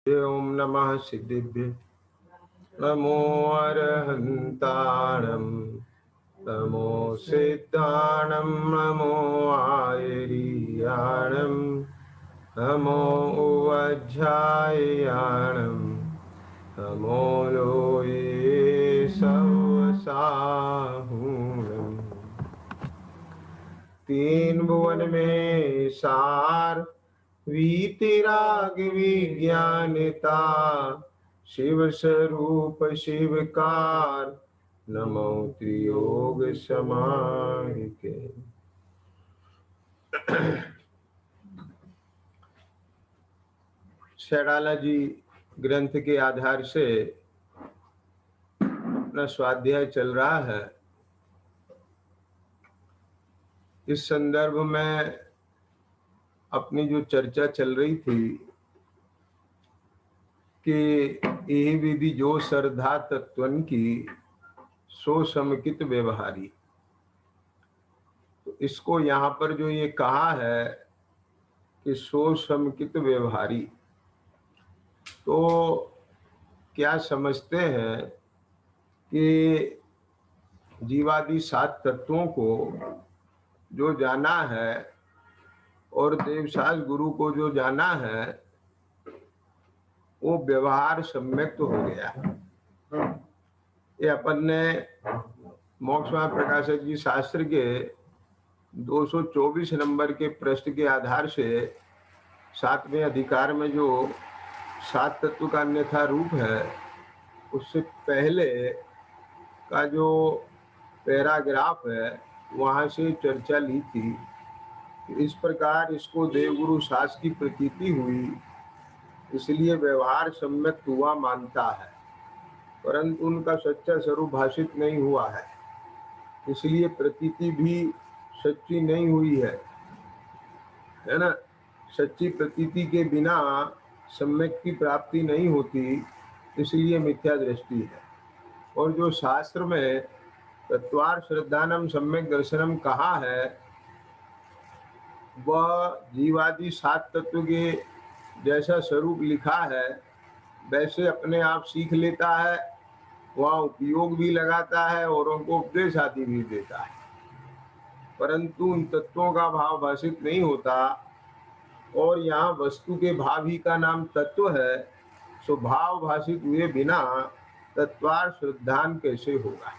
ओम नमः सिद्धिभ्य नमो अरहन्ताणं नमो सिद्धाणं नमो आयर्याणं नमो उवज्झायाणं नमो लोये सवसाहूणम्। तीन भुवन में सार वीतराग विज्ञानता शिव स्वरूप शिवकार नमो त्रियोग समाहिके। शैडाला जी ग्रंथ के आधार से अपना स्वाध्याय चल रहा है। इस संदर्भ में अपनी जो चर्चा चल रही थी कि यही विधि जो श्रद्धा तत्वन की सो समकित व्यवहारी। तो इसको यहाँ पर जो ये कहा है कि सो समकित व्यवहारी, तो क्या समझते हैं कि जीवादि सात तत्वों को जो जाना है और देवसास गुरु को जो जाना है वो व्यवहार सम्यक तो हो गया। ये अपन ने मोक्षमार्ग प्रकाशक जी शास्त्र के 224 नंबर के प्रश्न के आधार से 7वें अधिकार में जो सात तत्व का अन्यथा रूप है उससे पहले का जो पैराग्राफ है वहाँ से चर्चा ली थी। इस प्रकार इसको देवगुरु सास की प्रतीति हुई, इसलिए व्यवहार सम्यक हुआ मानता है, परंतु उनका सच्चा स्वरूप भाषित नहीं हुआ है, इसलिए प्रतीति भी सच्ची नहीं हुई है ना। सच्ची प्रतीति के बिना सम्यक की प्राप्ति नहीं होती, इसलिए मिथ्या दृष्टि है। और जो शास्त्र में तत्वार श्रद्धानम सम्यक दर्शनम कहा है वह जीवादि सात तत्व के जैसा स्वरूप लिखा है वैसे अपने आप सीख लेता है, वहाँ उपयोग भी लगाता है और उनको उपदेश आदि भी देता है, परंतु उन तत्वों का भाव भाषित नहीं होता। और यहाँ वस्तु के भाव ही का नाम तत्व है, सो भाव भाषित हुए बिना तत्वार श्रद्धान कैसे होगा,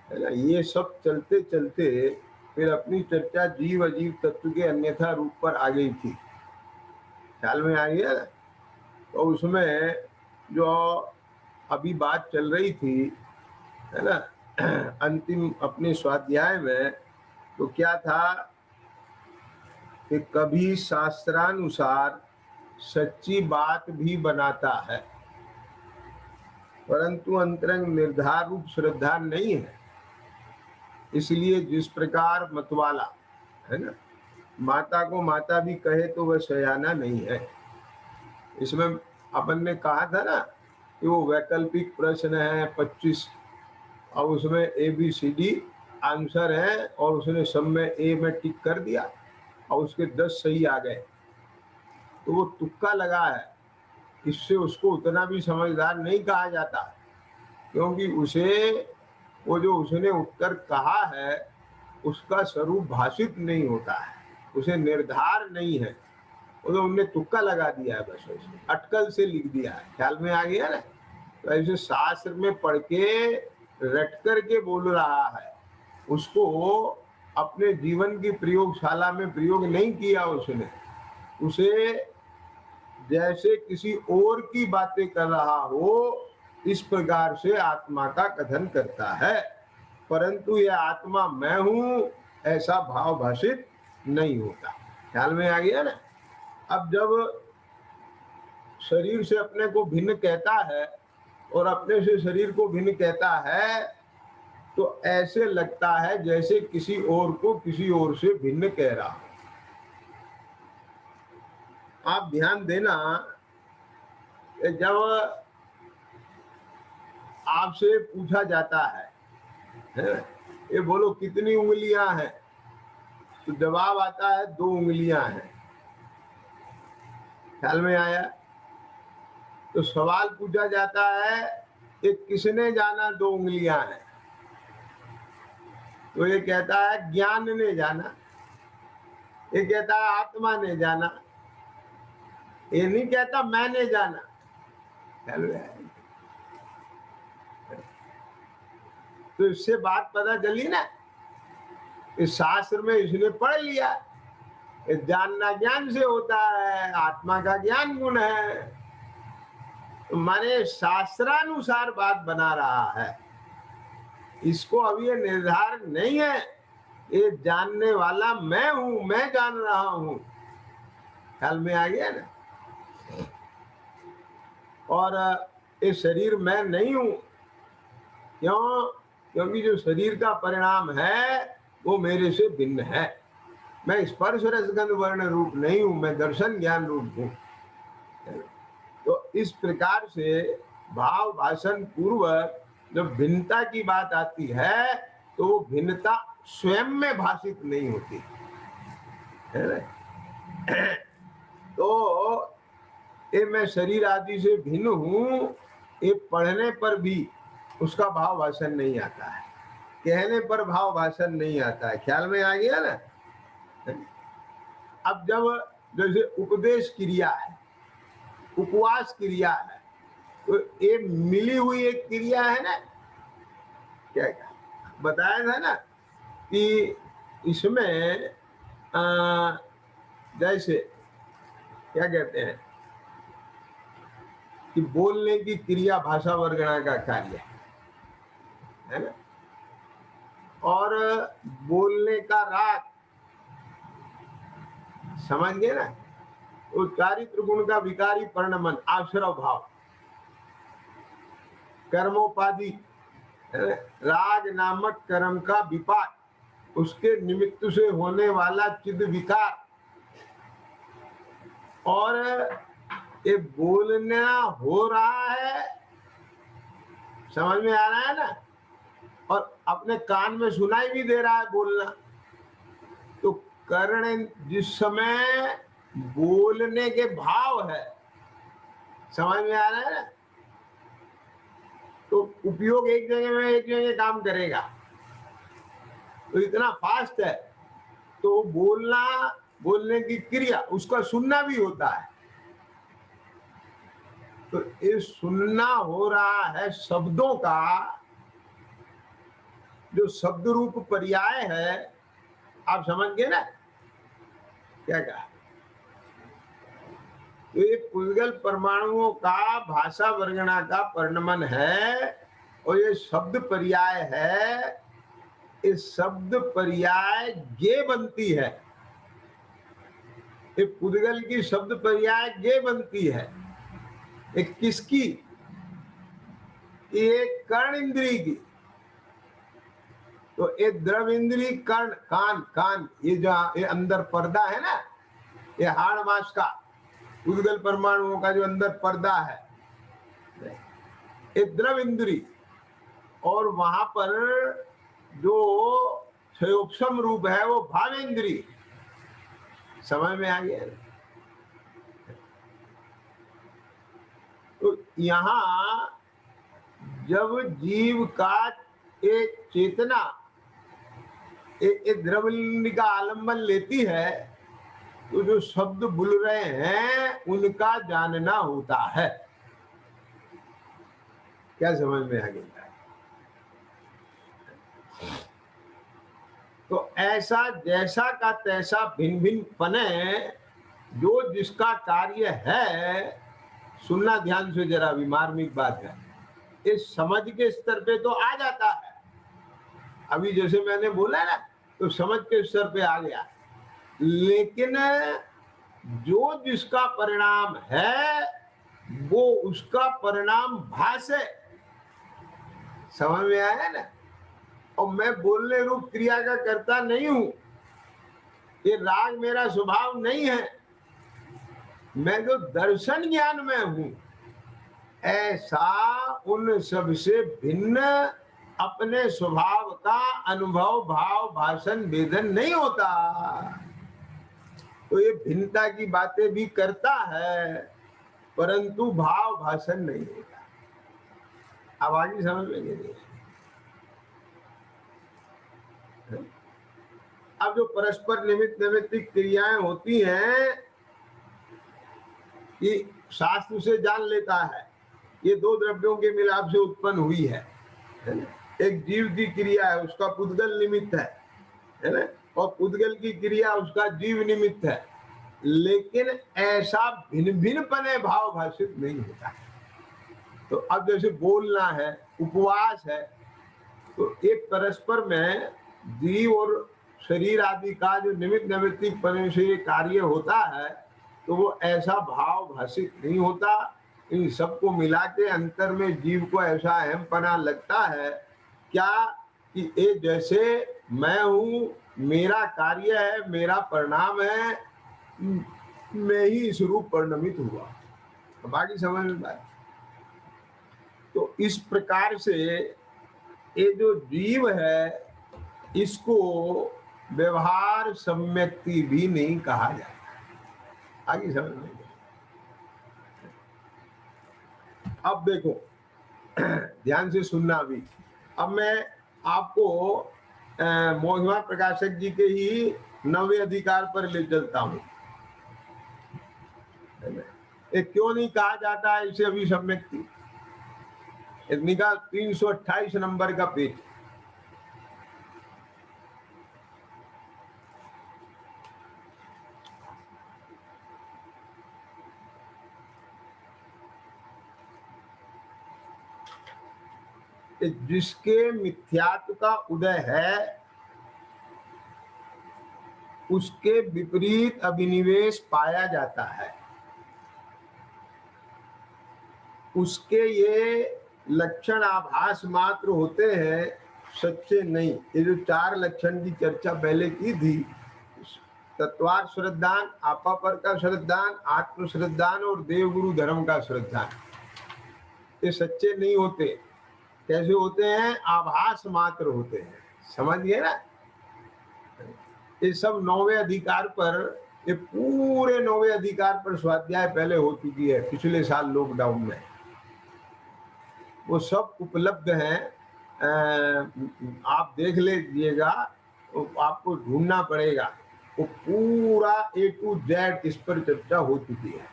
है ना। ये सब चलते चलते फिर अपनी चर्चा जीव अजीव तत्व के अन्यथा रूप पर आ गई थी, ख्याल में आ गया। तो उसमें जो अभी बात चल रही थी, है ना, अंतिम अपने स्वाध्याय में तो क्या था कि कभी शास्त्रानुसार सच्ची बात भी बनाता है, परंतु अंतरंग निर्धार रूप श्रद्धा नहीं है। इसलिए जिस प्रकार मतवाला, है ना, माता को माता भी कहे तो वह सयाना नहीं है। इसमें अपन ने कहा था ना कि वो वैकल्पिक प्रश्न है 25 और उसमें ABCD आंसर है और उसने सब में ए में टिक कर दिया और उसके 10 सही आ गए, तो वो तुक्का लगा है। इससे उसको उतना भी समझदार नहीं कहा जाता, क्योंकि उसे वो जो उसने उत्तर कहा है उसका स्वरूप भाषित नहीं होता है, उसे निर्धार नहीं है, वो तो हमने तुक्का लगा दिया है, बस ऐसे अटकल से लिख दिया है, ख्याल में आ गया ना। तो ऐसे शास्त्र में पढ़ के रट कर के बोल रहा है, उसको अपने जीवन की प्रयोगशाला में प्रयोग नहीं किया उसने, उसे जैसे किसी और की बातें कर रहा हो इस प्रकार से आत्मा का कथन करता है, परंतु यह आत्मा मैं हूं ऐसा भाव भाषित नहीं होता। ख्याल में आ गया ना। अब जब शरीर से अपने को भिन्न कहता है और अपने से शरीर को भिन्न कहता है तो ऐसे लगता है जैसे किसी और को किसी और से भिन्न कह रहा हो। आप ध्यान देना, जब आपसे पूछा जाता है ये बोलो कितनी उंगलियां हैं, तो जवाब आता है 2 उंगलियां हैं, ख्याल में आया। तो सवाल पूछा जाता है कि किसने जाना 2 उंगलियां हैं, तो ये कहता है ज्ञान ने जाना, ये कहता है आत्मा ने जाना, ये नहीं कहता मैंने जाना। तो इससे बात पता चली ना, इस शास्त्र में इसने पढ़ लिया, जानना ज्ञान से होता है, आत्मा का ज्ञान गुण है, तो माने शास्त्रानुसार बात बना रहा है। इसको अभी ये निर्धारण नहीं है, ये जानने वाला मैं हूं, मैं जान रहा हूं। ख्याल में आ गया ना। और ये शरीर मैं नहीं हूं, क्यों? क्योंकि जो शरीर का परिणाम है वो मेरे से भिन्न है। मैं स्पर्श रसगंध वर्ण रूप नहीं हूं, मैं दर्शन ज्ञान रूप हूं। तो इस प्रकार से भाव भाषण पूर्वक जब भिन्नता की बात आती है तो वो भिन्नता स्वयं में भाषित नहीं होती है। तो ये मैं शरीर आदि से भिन्न हूं, ये पढ़ने पर भी उसका भाव भाषण नहीं आता है, कहने पर भाव भाषण नहीं आता है। ख्याल में आ गया ना। अब जब जैसे उपदेश क्रिया है, उपवास क्रिया है, तो ये मिली हुई एक क्रिया है ना। क्या बताया था ना कि इसमें जैसे क्या कहते हैं कि बोलने की क्रिया भाषा वर्गणा का कार्य है ना, और बोलने का राग, समझ गए ना, तो चारित्र गुण का विकारी पर्णमन आश्रव भाव, कर्मोपाधि राग नामक कर्म का विपाक, उसके निमित्त से होने वाला चिद विकार, और ये बोलना हो रहा है, समझ में आ रहा है ना, और अपने कान में सुनाई भी दे रहा है बोलना। तो कर्ण जिस समय बोलने के भाव है, समझ में आ रहा है ना, तो उपयोग एक जगह में एक जगह काम करेगा, तो इतना फास्ट है, तो बोलना, बोलने की क्रिया, उसका सुनना भी होता है। तो ये सुनना हो रहा है शब्दों का, जो शब्द रूप पर्याय है, आप समझ गए ना क्या कहा। तो ये पुद्गल परमाणुओं का भाषा वर्गणा का पर्णमन है, और ये शब्द पर्याय है। इस शब्द पर्याय गे बनती है, ये पुद्गल की शब्द पर्याय गे बनती है। एक किसकी? एक कर्ण इंद्री की। तो एक द्रव इंद्री कर्ण, कान, कान, ये जो ये अंदर पर्दा है ना, ये हाड़ मास का पुद्गल परमाणुओं का जो अंदर पर्दा है, एक द्रव इंद्री, और वहां पर जो क्षयोपम रूप है वो भावेंद्री। समझ में आ गया। तो यहां जब जीव का एक चेतना एक द्रवलिंग का आलंबन लेती है, तो जो शब्द बोल रहे हैं उनका जानना होता है। क्या समझ में आ गया? तो ऐसा जैसा का तैसा भिन्न भिन्न पने, जो जिसका कार्य है, सुनना ध्यान से जरा, भी मार्मिक बात है। इस समझ के स्तर पे तो आ जाता है, अभी जैसे मैंने बोला ना, तो समझ के स्तर पे आ गया, लेकिन जो जिसका परिणाम है वो उसका परिणाम भाषे। समझ में आया ना। और मैं बोलने रूप क्रिया का कर्ता नहीं हूं, ये राग मेरा स्वभाव नहीं है, मैं जो दर्शन ज्ञान में हूं, ऐसा उन सबसे भिन्न अपने स्वभाव का अनुभव भाव भाषण वेदन नहीं होता। तो ये भिन्नता की बातें भी करता है, परंतु भाव भाषण नहीं होता। अब आगे समझ में नहीं। अब जो परस्पर निमित्त नैमित्तिक क्रियाएं होती हैं, ये शास्त्र से जान लेता है ये दो द्रव्यों के मिलाप से उत्पन्न हुई है ना? एक जीव की क्रिया है, उसका पुद्गल निमित्त है ना, और पुद्गल की क्रिया उसका जीव निमित्त है, लेकिन ऐसा भिन्न भिन्न पने भाव भाषित नहीं होता। तो अब जैसे बोलना है, उपवास है, तो एक परस्पर में जीव और शरीर आदि का जो निमित्त नैमित्तिक पने से कार्य होता है, तो वो ऐसा भाव भाषित नहीं होता। इन सबको मिला के अंतर में जीव को ऐसा अहम पना लगता है क्या कि ये जैसे मैं हूं, मेरा कार्य है, मेरा परिणाम है, मैं ही इस रूप परिणमित हुआ। बाकी समझ में आया? तो इस प्रकार से ये जो जीव है, इसको व्यवहार सम्यक्ति भी नहीं कहा जाता। आगे समझ में? अब देखो ध्यान से सुनना भी। अब मैं आपको महिमा प्रकाशक जी के ही 9वें अधिकार पर ले चलता हूं। क्यों नहीं कहा जाता है इसे अभी सम्यक्ति? निकाल 328 नंबर का पेज। जिसके मिथ्यात्व का उदय है उसके विपरीत अभिनिवेश पाया जाता है, उसके ये लक्षण आभास मात्र होते हैं, सच्चे नहीं। ये जो 4 लक्षण की चर्चा पहले की थी, तत्वार्थ श्रद्धान, आपापर का श्रद्धान, आत्म श्रद्धान और देवगुरु धर्म का श्रद्धान, ये सच्चे नहीं होते। कैसे होते हैं? आभास मात्र होते हैं। समझिए ना? ये सब 9वें अधिकार पर, ये पूरे 9वें अधिकार पर स्वाध्याय पहले हो चुकी है पिछले साल लॉकडाउन में। वो सब उपलब्ध हैं, आप देख लीजिएगा। तो आपको ढूंढना पड़ेगा, वो पूरा A to Z इस पर चर्चा हो चुकी है।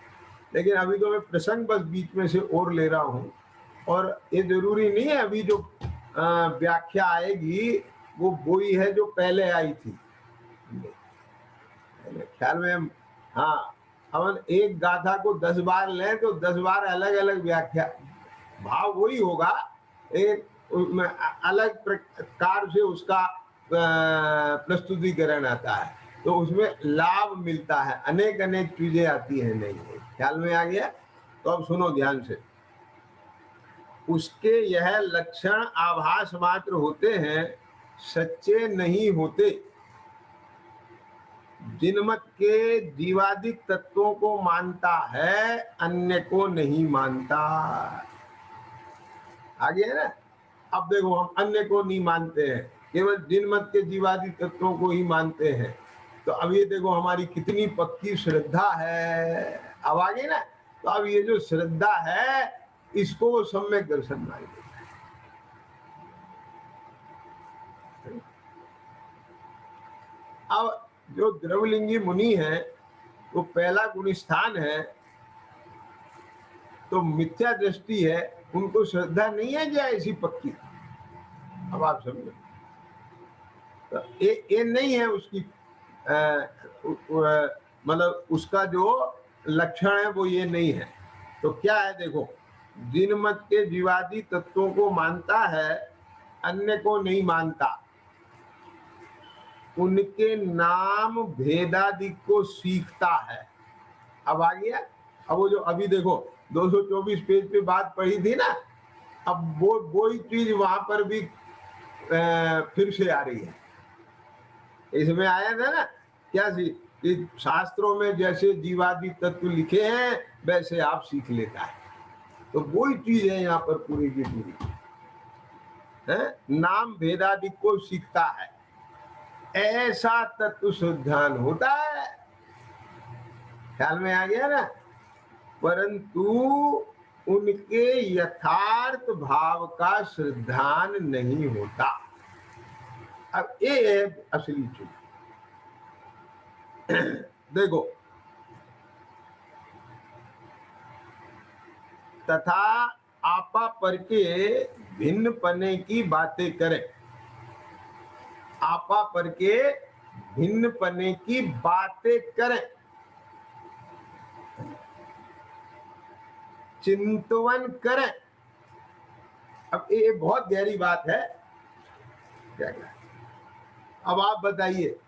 लेकिन अभी तो मैं प्रसंग बस बीच में से और ले रहा हूँ, और ये जरूरी नहीं है अभी जो व्याख्या आएगी वो ही है जो पहले आई थी। ख्याल में? हाँ, अपन एक गाथा को 10 बार लें तो 10 बार अलग अलग व्याख्या, भाव वही होगा, एक अलग प्रकार से उसका प्रस्तुतिकरण आता है, तो उसमें लाभ मिलता है, अनेक अनेक चीजें आती हैं। नहीं है? ख्याल में आ गया? तो अब सुनो ध्यान से। उसके यह लक्षण आभास मात्र होते हैं, सच्चे नहीं होते। जिनमत के जीवादिक तत्वों को मानता है, अन्य को नहीं मानता। आगे है ना? अब देखो, हम अन्य को नहीं मानते हैं, केवल जिनमत के जीवादिक तत्वों को ही मानते हैं। तो अब ये देखो हमारी कितनी पक्की श्रद्धा है। अब आगे ना, तो अब ये जो श्रद्धा है, इसको वो सम्यक दर्शन मान लेता है। अब जो द्रवलिंगी मुनि है, वो पहला गुण स्थान है, तो मिथ्या दृष्टि है, उनको श्रद्धा नहीं है क्या ऐसी पक्की? अब आप समझो, तो ये नहीं है उसकी, मतलब उसका जो लक्षण है वो ये नहीं है। तो क्या है? देखो, जिनमत के जीवादी तत्वों को मानता है, अन्य को नहीं मानता, उनके नाम भेदादि को सीखता है। अब आ गया? अब वो जो अभी देखो 224 पेज पे बात पढ़ी थी ना, अब वो ही चीज वहां पर भी फिर से आ रही है। इसमें आया था ना क्या सी कि शास्त्रों में जैसे जीवादि तत्व लिखे हैं वैसे आप सीख लेता है। तो वही चीज है यहाँ पर पूरी की पूरी है, नाम भेदादि को सीखता है, ऐसा तत्व शुद्धान होता है। ख्याल में आ गया ना? परंतु उनके यथार्थ भाव का श्रद्धान नहीं होता। अब ये है असली चूक। देखो, तथा आपा पर के भिन्न पने की बातें करें, आपा पर के भिन्न पने की बातें करें, चिंतवन करें। अब ये बहुत गहरी बात है। क्या क्या, अब आप बताइए,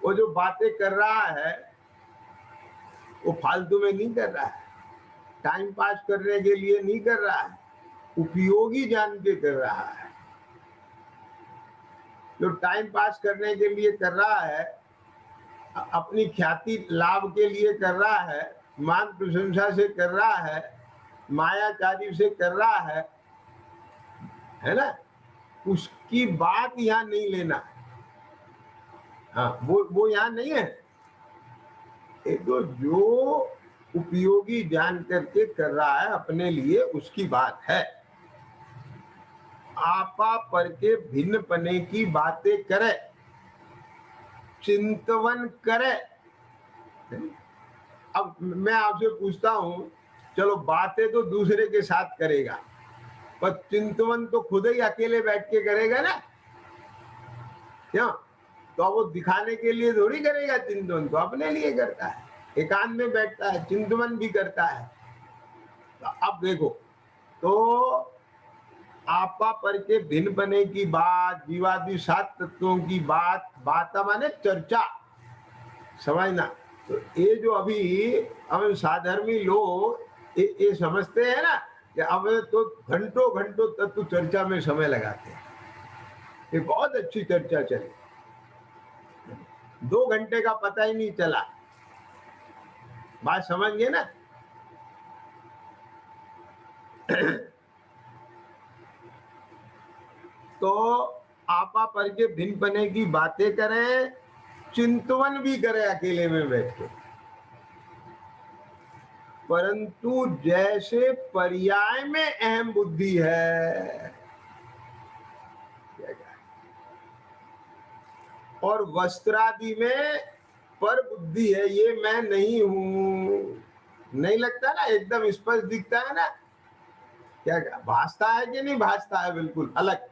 वो जो बातें कर रहा है वो फालतू में नहीं कर रहा है, टाइम पास करने के लिए नहीं कर रहा है, उपयोगी जान के कर रहा है। जो टाइम पास करने के लिए कर रहा है, अपनी ख्याति लाभ के लिए कर रहा है, मान प्रशंसा से कर रहा है, मायाचारी से कर रहा है ना, उसकी बात यहाँ नहीं लेना। हाँ, वो यहाँ नहीं है। तो जो उपयोगी जान करके कर रहा है अपने लिए, उसकी बात है। आपा पर के भिन्न पने की बातें करे, चिंतवन करे। अब मैं आपसे पूछता हूं, चलो बातें तो दूसरे के साथ करेगा, पर चिंतवन तो खुद ही अकेले बैठ के करेगा ना। क्यों? तो वो दिखाने के लिए थोड़ी करेगा, चिंतवन तो अपने लिए करता है, एकांत में बैठता है, चिंतवन भी करता है। तो अब देखो, तो आपा पर के भिन्न बने की बात, जीवादि 7 तत्वों की बात, बात माने चर्चा, समझना। तो ये जो अभी हम साधर्मी लोग ये समझते हैं ना कि अब तो घंटों घंटों तत्व चर्चा में समय लगाते हैं, ये बहुत अच्छी चर्चा चली, 2 घंटे का पता ही नहीं चला। बात समझ गए ना? तो आपा पर के भिन्न पने की बातें करें, चिंतवन भी करें अकेले में बैठ के, परंतु जैसे पर्याय में अहम बुद्धि है और वस्त्रादि में पर बुद्धि है, ये मैं नहीं हूं, नहीं लगता ना, एकदम स्पष्ट दिखता है ना। क्या भासता है कि नहीं भासता है? बिल्कुल अलग।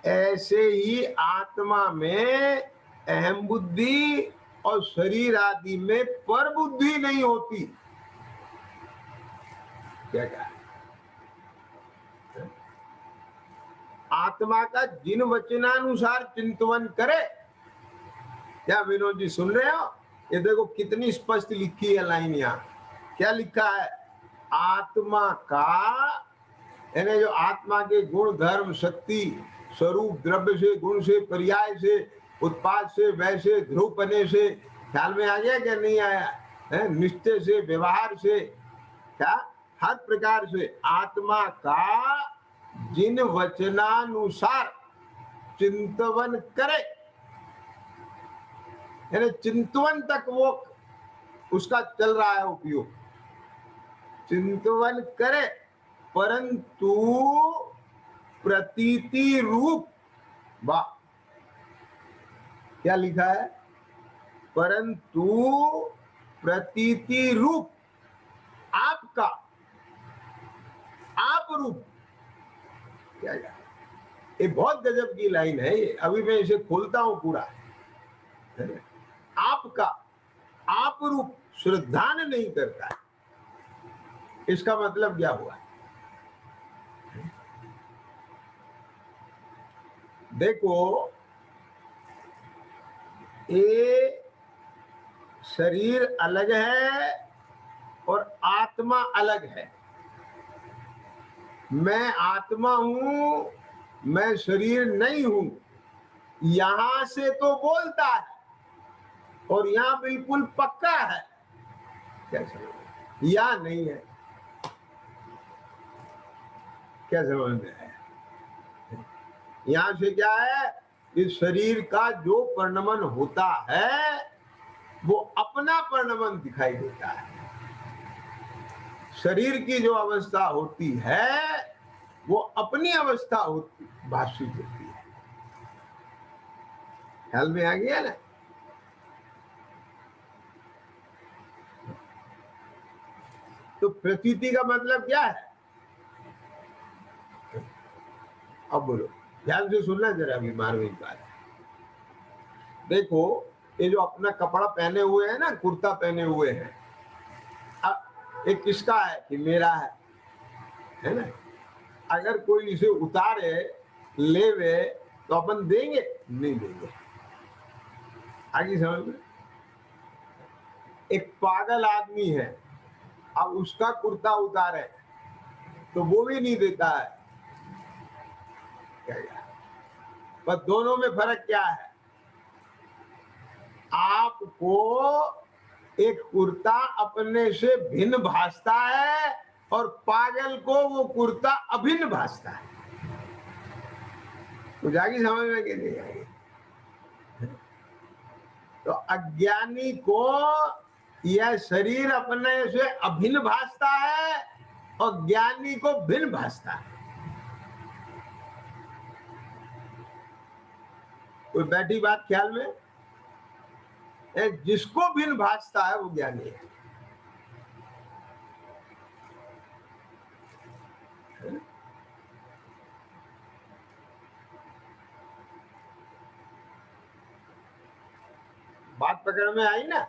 ऐसे ही आत्मा में अहम बुद्धि और शरीर आदि में पर बुद्धि नहीं होती। क्या कहा? आत्मा का जिन वचनानुसार चिंतवन करे। क्या विनोद जी सुन रहे हो? ये देखो कितनी स्पष्ट लिखी है लाइन यहाँ। क्या लिखा है? आत्मा का, यानी जो आत्मा के गुण धर्म शक्ति स्वरूप द्रव्य से, गुण से, पर्याय से, उत्पाद से, वैसे ध्रुवपने से, ख्याल में आ गया क्या नहीं आया है? निश्चय से, व्यवहार से, क्या हर प्रकार से आत्मा का जिन वचनानुसार चिंतवन करे, यानी चिंतवन तक वो उसका चल रहा है उपयोग, चिंतवन करे, परंतु प्रतीति रूप, वाह क्या लिखा है? परंतु प्रतीति रूप आपका, आप रूप। क्या ये बहुत गजब की लाइन है ये, अभी मैं इसे खोलता हूं पूरा। आपका आप रूप श्रद्धान नहीं करता है, इसका मतलब क्या हुआ? देखो, ये शरीर अलग है और आत्मा अलग है। मैं आत्मा हूं, मैं शरीर नहीं हूं, यहां से तो बोलता है और यहां बिल्कुल पक्का है। क्या समझ? या नहीं है? क्या समझ में है? यहां से क्या है? इस शरीर का जो परिणमन होता है वो अपना परिणमन दिखाई देता है, शरीर की जो अवस्था होती है वो अपनी अवस्था होती भाषित होती है। ख्याल में आ गया ना? तो प्रतीति का मतलब क्या है? अब बोलो, ध्यान से सुनना जरा अभी मार्मिक बात। देखो, ये जो अपना कपड़ा पहने हुए हैं ना, कुर्ता पहने हुए हैं, अब ये किसका है? कि मेरा है ना? अगर कोई इसे उतारे लेवे तो अपन देंगे? नहीं देंगे। आगे समझ में? एक पागल आदमी है, अब उसका कुर्ता उतारे तो वो भी नहीं देता है। पर दोनों में फर्क क्या है? आपको एक कुर्ता अपने से भिन्न भासता है और पागल को वो कुर्ता अभिन्न भासता है। तो जागी समझ में कि नहीं आएगी? तो अज्ञानी को यह शरीर अपने से अभिन्न भासता है और ज्ञानी को भिन्न भासता है। कोई बैठी बात ख्याल में? जिसको भिन्न भासता है वो ज्ञानी है। बात पकड़ में आई ना?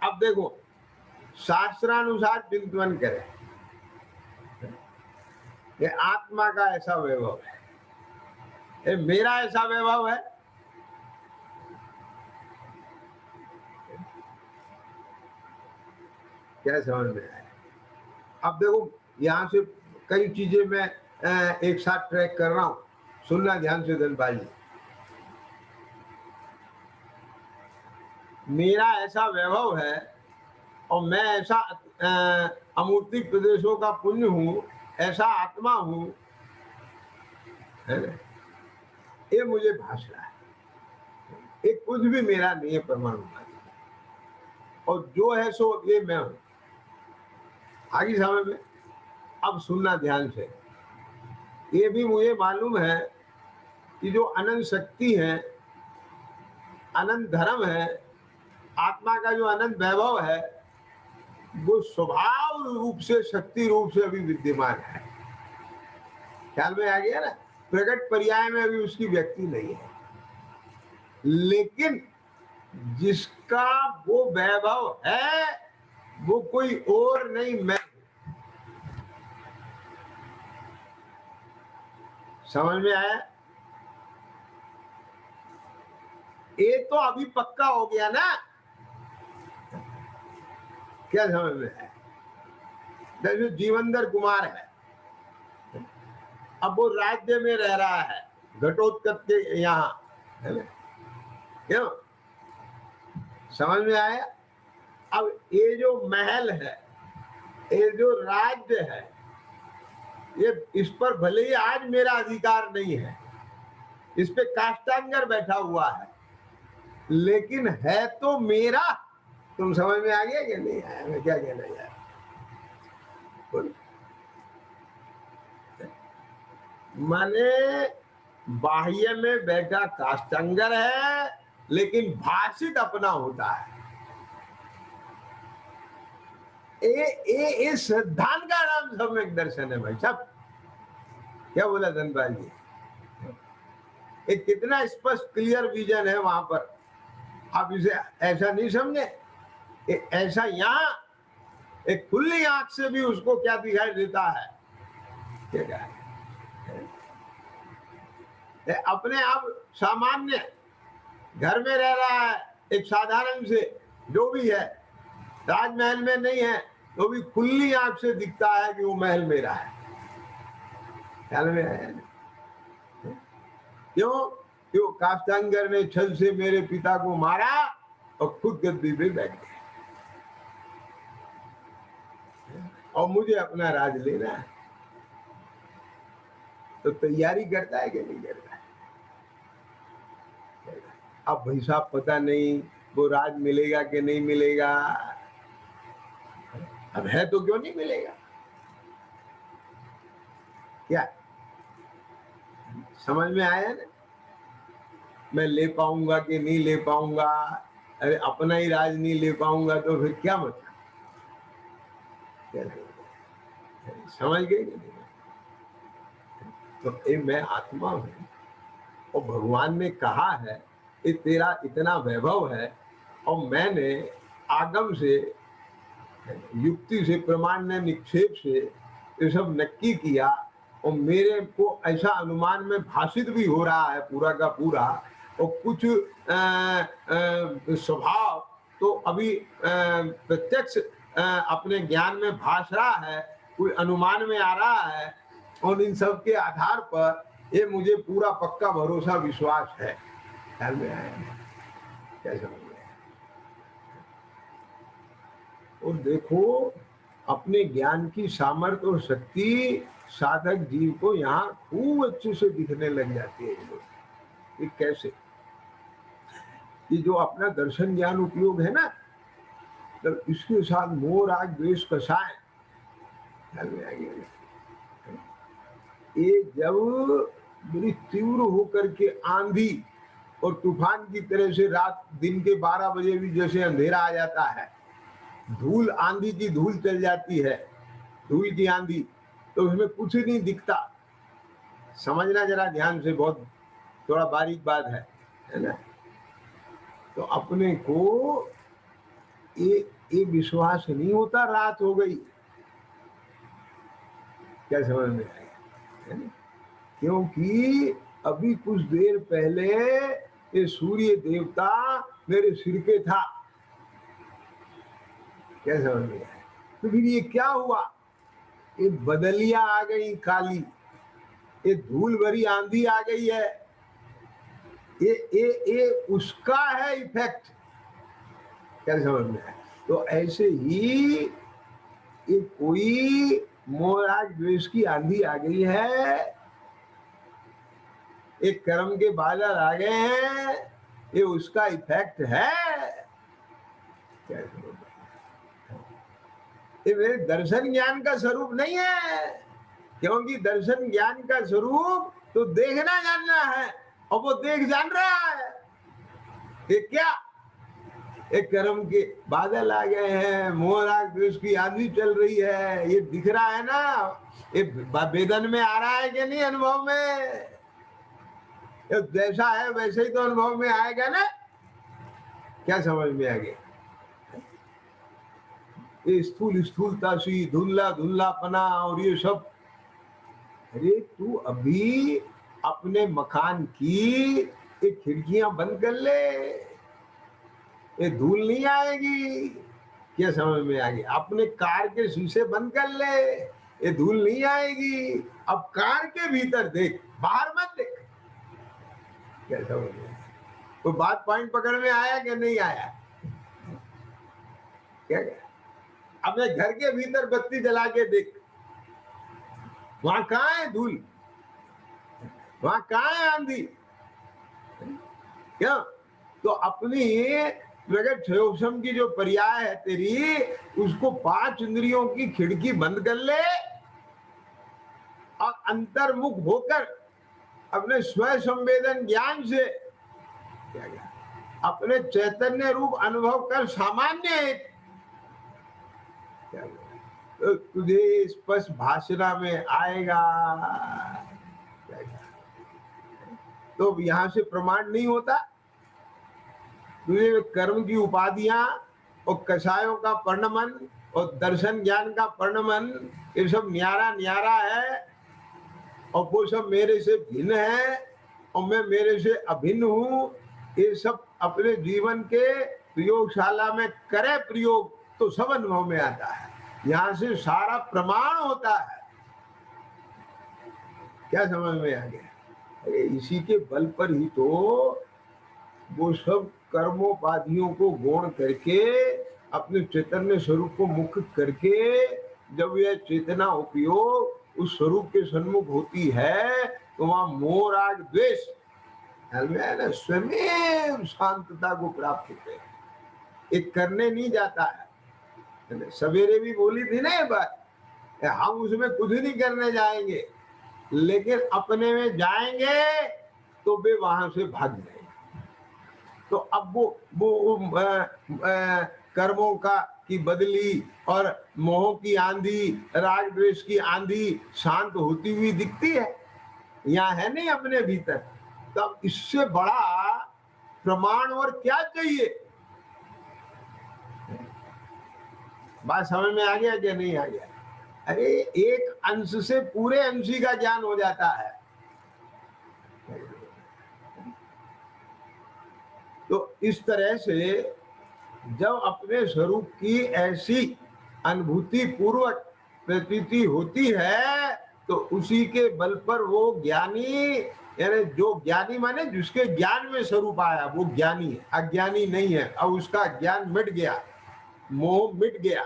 अब देखो, शास्त्रानुसार चिंतन करें, ये आत्मा का ऐसा वैभव है, ये मेरा ऐसा वैभव है। क्या समझ में आया? अब देखो, यहां से कई चीजें मैं एक साथ ट्रैक कर रहा हूं, सुनना ध्यान से धनपाल जी। मेरा ऐसा वैभव है और मैं ऐसा अमूर्तिक प्रदेशों का पुण्य हूं, ऐसा आत्मा हूं, है ना? ये मुझे भाष रहा है। ये कुछ भी मेरा नहीं है, परमाणु और जो है सो ये मैं हूं। आगे समझ में? अब सुनना ध्यान से। ये भी मुझे मालूम है कि जो अनंत शक्ति है, अनंत धर्म है, आत्मा का जो अनंत वैभव है, वो स्वभाव रूप से, शक्ति रूप से अभी विद्यमान है। ख्याल में आ गया ना? प्रकट पर्याय में अभी उसकी व्यक्ति नहीं है, लेकिन जिसका वो वैभव है वो कोई और नहीं, मैं। समझ में आया? ये तो अभी पक्का हो गया ना? क्या समझ में आया? जैसे जीवंदर कुमार है, अब वो राज्य में रह रहा है, घटोत्कच के यहाँ, है ना? क्यों? समझ में आया? अब ये जो महल है, ये जो राज्य है, ये इस पर भले ही आज मेरा अधिकार नहीं है, इस पे काष्टांगर बैठा हुआ है, लेकिन है तो मेरा। तुम समझ में आ गया कि नहीं आया? मैं क्या कहना यार? माने बाह्य में बैठा काष्टांगर है, लेकिन भाषित अपना होता है। ये सिद्धांत का नाम सम्यक दर्शन है भाई साहब। क्या बोला धनपाल जी? एक कितना स्पष्ट क्लियर विजन है वहां पर। आप इसे ऐसा नहीं समझे, ऐसा यहाँ एक खुली आंख से भी उसको क्या दिखाई देता है? क्या अपने आप सामान्य घर में रह रहा है, एक साधारण से जो भी है, राजमहल में नहीं है, तो भी खुली आंख से दिखता है कि वो महल मेरा है। ख्याल में आया? क्यों? क्यों? काष्टांगर ने छल से मेरे पिता को मारा और खुद गद्दी पे बैठ गया, और मुझे अपना राज लेना है, तो तैयारी करता है कि नहीं करता है? अब भाई साहब पता नहीं वो राज मिलेगा कि नहीं मिलेगा, अब है तो क्यों नहीं मिलेगा? क्या समझ में आया ना? मैं ले पाऊंगा कि नहीं ले पाऊंगा, अरे अपना ही राज नहीं ले पाऊंगा तो फिर क्या मतलब? क्या समझ गए कि नहीं? तो ये मैं आत्मा हूं और भगवान ने कहा है कि तेरा इतना वैभव है, और मैंने आगम से, युक्ति से, प्रमाण ने, निक्षेप से ये सब नक्की किया, और मेरे को ऐसा अनुमान में भाषित भी हो रहा है पूरा का पूरा, और कुछ स्वभाव तो अभी प्रत्यक्ष अपने ज्ञान में भाष रहा है, कोई अनुमान में आ रहा है, और इन सब के आधार पर ये मुझे पूरा पक्का भरोसा विश्वास है। ख्याल में आया? क्या समझ में? और देखो अपने ज्ञान की सामर्थ्य और शक्ति साधक जीव को यहाँ खूब अच्छे से दिखने लग जाती है। ये कैसे? ये जो अपना दर्शन ज्ञान उपयोग है ना, तो इसके साथ मोह राग द्वेष कसाय, ये जब बड़ी तीव्र होकर के आंधी और तूफान की तरह से रात दिन के 12 बजे भी जैसे अंधेरा आ जाता है, धूल, आंधी की धूल चल जाती है, धूल की आंधी, तो उसमें कुछ नहीं दिखता। समझना जरा ध्यान से, बहुत थोड़ा बारीक बात है ना? तो अपने को ये विश्वास नहीं होता रात हो गई। क्या समझ में आया? क्योंकि अभी कुछ देर पहले ये सूर्य देवता मेरे सिर पे था। क्या समझ में आया? तो फिर ये क्या हुआ? ये बदलियां आ गई काली, ये धूल भरी आंधी आ गई है, ये उसका है इफेक्ट। क्या समझ में आया? तो ऐसे ही ये कोई मोह राग द्वेष की आंधी आ गई है, एक कर्म के बादल आ गए हैं, ये उसका इफेक्ट है। क्या समझ में? ये मेरे दर्शन ज्ञान का स्वरूप नहीं है, क्योंकि दर्शन ज्ञान का स्वरूप तो देखना जानना है, और वो देख जान रहा है। ये क्या? एक कर्म के बादल आ गए हैं, मोह राग द्वेष की आंधी चल रही है, ये दिख रहा है ना? ये वेदन में आ रहा है कि नहीं अनुभव में? जैसा है वैसे ही तो अनुभव में आएगा ना? क्या समझ में आ गया? ये स्थूल स्थूलता सी, धुंधला धुंधलापना और ये सब, अरे तू अभी अपने मकान की ये खिड़कियां बंद कर ले, ये धूल नहीं आएगी। क्या समझ में आ गया? अपने कार के शीशे बंद कर ले, ये धूल नहीं आएगी। अब कार के भीतर देख, बाहर मत देख। क्या समझ में? तो बात पॉइंट पकड़ में आया कि नहीं आया? क्या अपने घर के भीतर बत्ती जला के देख, वहां कहाँ है धूल, वहां कहाँ है आंधी? क्या? तो अपनी प्रगट क्षयोक्षम की जो पर्याय है तेरी, उसको 5 इंद्रियों की खिड़की बंद कर ले, और अंतर्मुख होकर अपने स्व संवेदन ज्ञान से क्या अपने चैतन्य रूप अनुभव कर सामान्य क्या तो तुझे स्पष्ट भाषणा में आएगा। तो यहाँ से प्रमाण नहीं होता, तुझे कर्म की उपाधियां और कषायों का पर्णमन और दर्शन ज्ञान का पर्णमन, ये सब न्यारा न्यारा है, और वो सब मेरे से भिन्न है, और मैं मेरे से अभिन्न हूँ। ये सब अपने जीवन के प्रयोगशाला में करे प्रयोग तो सब अनुभव में आता है, यहाँ से सारा प्रमाण होता है। क्या समझ में आ गया? अरे इसी के बल पर ही तो वो सब कर्मोपाधियों को गौण करके अपने चैतन्य स्वरूप को मुक्त करके, जब यह चेतना उपयोग उस स्वरूप के सन्मुख होती है, तो वहां मोह राग द्वेष स्वयं शांतता को प्राप्त होते हैं। एक करने नहीं जाता है, सवेरे भी बोली थी ना ये बात, हम उसमें कुछ नहीं करने जाएंगे, लेकिन अपने में जाएंगे तो वे वहां से भाग जाएंगे। तो अब वो कर्मों का की बदली और मोह की आंधी, राग द्वेष की आंधी शांत होती हुई दिखती है, यहाँ है नहीं अपने भीतर। तब इससे बड़ा प्रमाण और क्या चाहिए? बात समझ में आ गया क्या नहीं आ गया? अरे एक अंश से पूरे अंशी का ज्ञान हो जाता है। तो इस तरह से जब अपने स्वरूप की ऐसी अनुभूति पूर्वक प्रतीति होती है तो उसी के बल पर वो ज्ञानी, यानी जो ज्ञानी माने जिसके ज्ञान में स्वरूप आया वो ज्ञानी है, अज्ञानी नहीं है। अब उसका ज्ञान मिट गया, मोह मिट गया,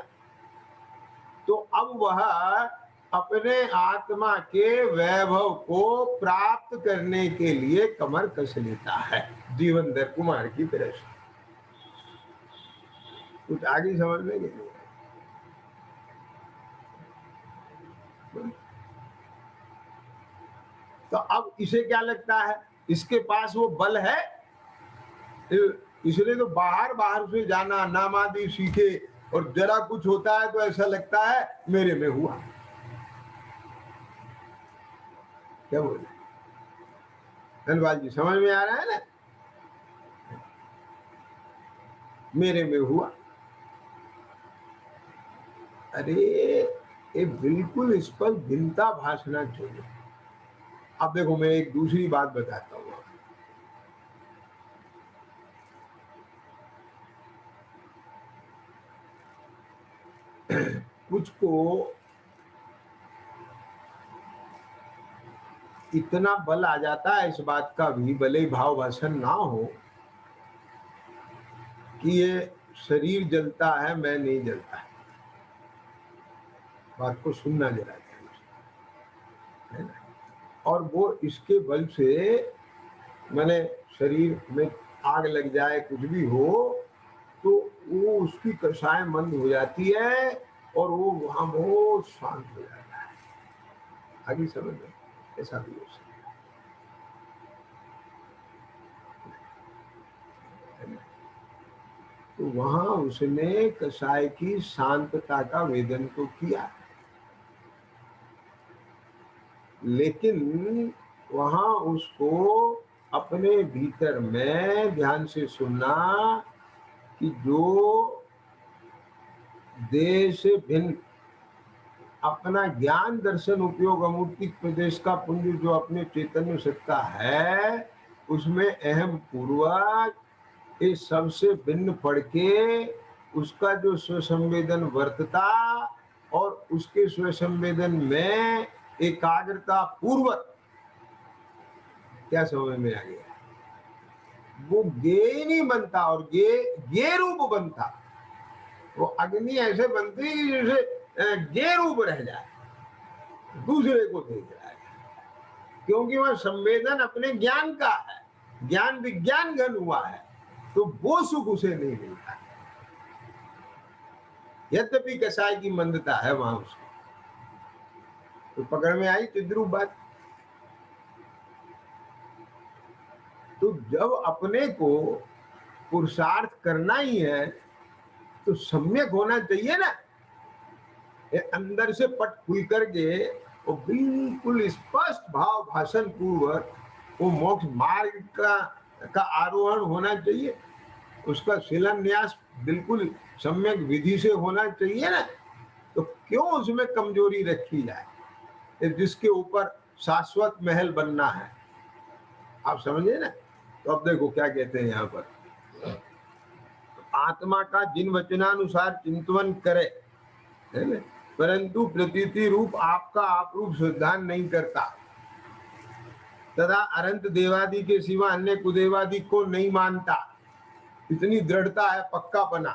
तो अब वह अपने आत्मा के वैभव को प्राप्त करने के लिए कमर कस लेता है, जीवनधर कुमार की तरह से। कुछ आगे समझने के लिए तो अब इसे क्या लगता है, इसके पास वो बल है, इसलिए तो बाहर बाहर से जाना, नामादि सीखे, और जरा कुछ होता है तो ऐसा लगता है मेरे में हुआ। क्या बोले धनपाल जी, समझ में आ रहा है ना? मेरे में हुआ। अरे ये बिल्कुल इस पर भिन्नता भासना चाहिए। अब देखो मैं एक दूसरी बात बताता हूँ। कुछ को इतना बल आ जाता है इस बात का भी, भले ही भाव भाषण ना हो, कि ये शरीर जलता है मैं नहीं जलता है। बात को सुनना जरा है ना। और वो इसके बल से मैंने शरीर में आग लग जाए, कुछ भी हो, तो वो उसकी कषाय मंद हो जाती है और वो वहां बहुत शांत हो जाता है। आगे समझ में ऐसा भी हो सकता है। तो वहां उसने कषाय की शांतता का वेदन तो किया, लेकिन वहां उसको अपने भीतर में ध्यान से सुनना कि जो देह से भिन्न अपना ज्ञान दर्शन उपयोग अमूर्तिक प्रदेश का पुंज जो अपने चैतन्य सत्ता है, उसमें अहम पूर्वक इस सबसे भिन्न पढ़ के उसका जो स्वसंवेदन वर्तता और उसके स्वसंवेदन में एकाग्रता पूर्वक, क्या समझ में आ गया, वो गे नहीं बनता और गे रूप बनता। वो अग्नि ऐसे बनती है जैसे गे रूप रह जाए, दूसरे को देख रहा है, क्योंकि वह संवेदन अपने ज्ञान का है, ज्ञान विज्ञान घन हुआ है, तो वो सुख उसे नहीं मिलता। यद्यपि कसाई की मंदता है वहां उसको, तो पकड़ में आई चिद्रूप बात। तो जब अपने को पुरुषार्थ करना ही है तो सम्यक होना चाहिए ना, अंदर से पट खुल करके वो बिल्कुल स्पष्ट भाव भाषण पूर्वक वो मोक्ष मार्ग का आरोहण होना चाहिए, उसका शिलान्यास बिल्कुल सम्यक विधि से होना चाहिए ना। तो क्यों उसमें कमजोरी रखी जाए जिसके ऊपर शाश्वत महल बनना है? आप समझे ना। तो अब देखो क्या कहते हैं यहाँ पर, आत्मा का जिन वचनानुसार चिंतन करे, है ना, परंतु प्रतीति रूप आपका आप रूप सिद्धांत नहीं करता, तथा अनंत देवादि के सिवा अन्य कुदेवादि को नहीं मानता, इतनी दृढ़ता है, पक्का पना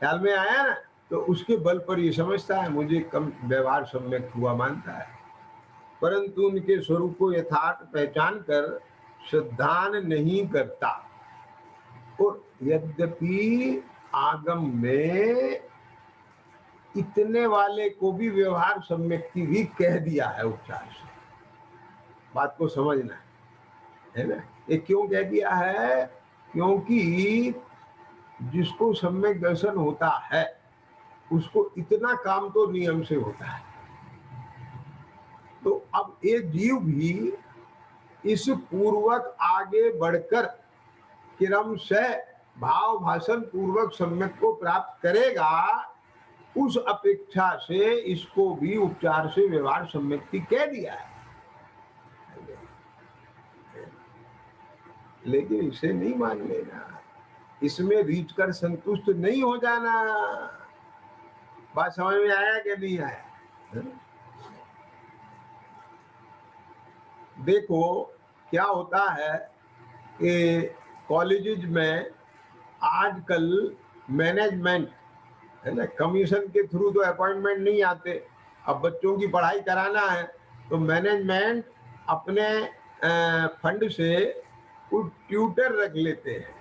ख्याल में आया ना, तो उसके बल पर ये समझता है मुझे कम व्यवहार सम्यक हुआ मानता है, परंतु उनके स्वरूप को यथार्थ पहचान कर श्रद्धान नहीं करता। और यद्यपि आगम में इतने वाले को भी व्यवहार सम्यक्ति भी कह दिया है उपचार से। बात को समझना है ना। ये क्यों कह दिया है? क्योंकि जिसको सम्यक दर्शन होता है उसको इतना काम तो नियम से होता है। तो अब ये जीव भी इस पूर्वक आगे बढ़कर क्रम से भाव भाषण पूर्वक सम्यक को प्राप्त करेगा, उस अपेक्षा से इसको भी उपचार से व्यवहार सम्यक्ति कह दिया है। लेकिन इसे नहीं मान लेना, इसमें रीझ कर संतुष्ट नहीं हो जाना। बात समझ में आया कि नहीं आया? देखो क्या होता है कि कॉलेजेज में आजकल मैनेजमेंट है ना, कमीशन के थ्रू तो अपॉइंटमेंट नहीं आते। अब बच्चों की पढ़ाई कराना है तो मैनेजमेंट अपने फंड से कुछ ट्यूटर रख लेते हैं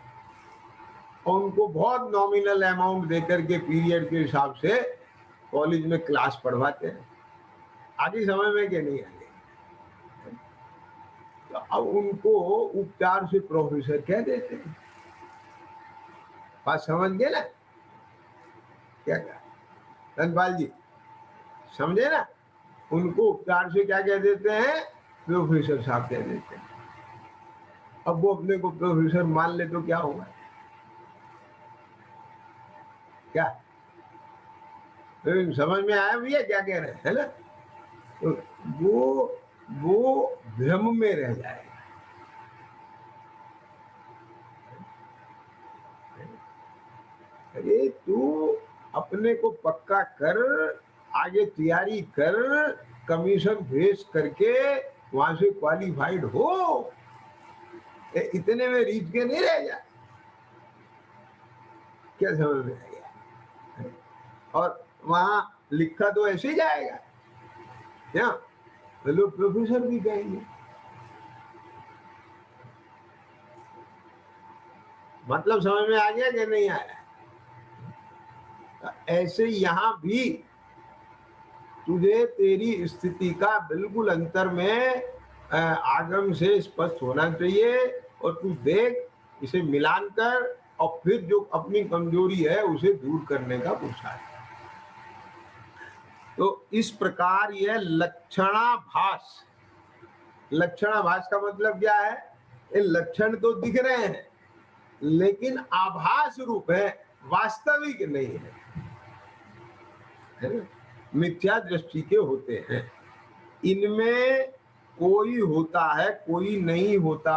और उनको बहुत नॉमिनल अमाउंट देकर के पीरियड के हिसाब से कॉलेज में क्लास पढ़वाते हैं। आगे समझ में कि नहीं आगे? तो अब उनको उपचार से प्रोफेसर कह देते हैं। बात समझ गए ना? क्या कहा धनपाल जी, समझे ना? उनको उपचार से क्या कह देते हैं? प्रोफेसर साहब कह देते हैं। अब वो अपने को प्रोफेसर मान ले तो क्या होगा? क्या तो समझ में आया भैया क्या कह रहे हैं, है ना? तो वो भ्रम में रह जाएगा। अरे तू अपने को पक्का कर, आगे तैयारी कर, कमीशन फेस करके वहां से क्वालिफाइड हो, इतने में रीच के नहीं रह जा। क्या समझ में आ गया? और वहां लिखा तो ऐसे ही जाएगा क्या? तो लोग प्रोफेसर भी कहेंगे। मतलब समझ में आ गया कि नहीं आया? ऐसे यहां भी तुझे तेरी स्थिति का बिल्कुल अंतर में आगम से स्पष्ट होना चाहिए और तू देख, इसे मिलान कर और फिर जो अपनी कमजोरी है उसे दूर करने का पुरुषार्थ। तो इस प्रकार यह लक्षणाभास, लक्षणाभास का मतलब क्या है? ये लक्षण तो दिख रहे हैं लेकिन आभास रूप है, वास्तविक नहीं है, है ना? मिथ्या दृष्टि के होते हैं। इनमें कोई होता है कोई नहीं होता।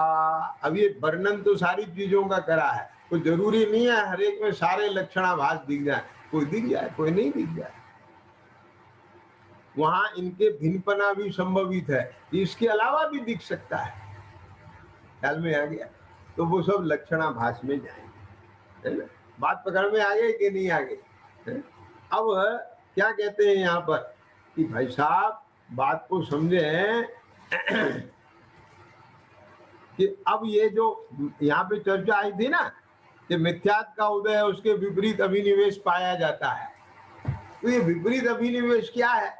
अब ये वर्णन तो सारी चीजों का करा है, तो जरूरी नहीं है हर एक में सारे लक्षणाभास दिख जाए। कोई दिख जाए कोई नहीं दिख जाए, वहां इनके भिन्नपना भी संभवित है, इसके अलावा भी दिख सकता है। ख्याल में आ गया? तो वो सब लक्षणाभास में जाएंगे, है ना? बात पकड़ में आ गई कि नहीं आ गई? अब क्या कहते हैं यहाँ पर कि भाई साहब बात को समझे कि अब ये जो यहाँ पे चर्चा आई थी ना कि मिथ्यात्व का उदय है, उसके विपरीत अभिनिवेश पाया जाता है। तो ये विपरीत अभिनिवेश क्या है?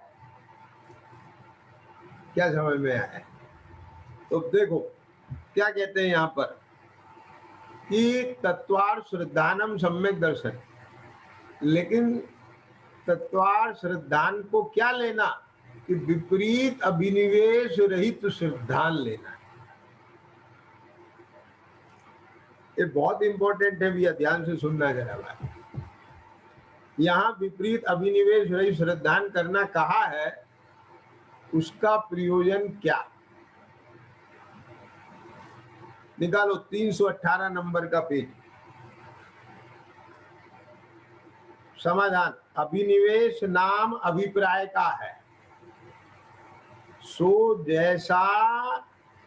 क्या समझ में आया? तो देखो क्या कहते हैं यहाँ पर कि तत्वार्थ श्रद्धानम सम्यक दर्शन। लेकिन तत्वार्थ श्रद्धान को क्या लेना कि विपरीत अभिनिवेश रहित श्रद्धान लेना। ये बहुत इंपॉर्टेंट है भैया, ध्यान से सुनना जरा बात। यहाँ विपरीत अभिनिवेश रहित श्रद्धान करना कहा है, उसका प्रयोजन क्या? निकालो 318 नंबर का पेज। समाधान, अभिनिवेश नाम अभिप्राय का है, सो जैसा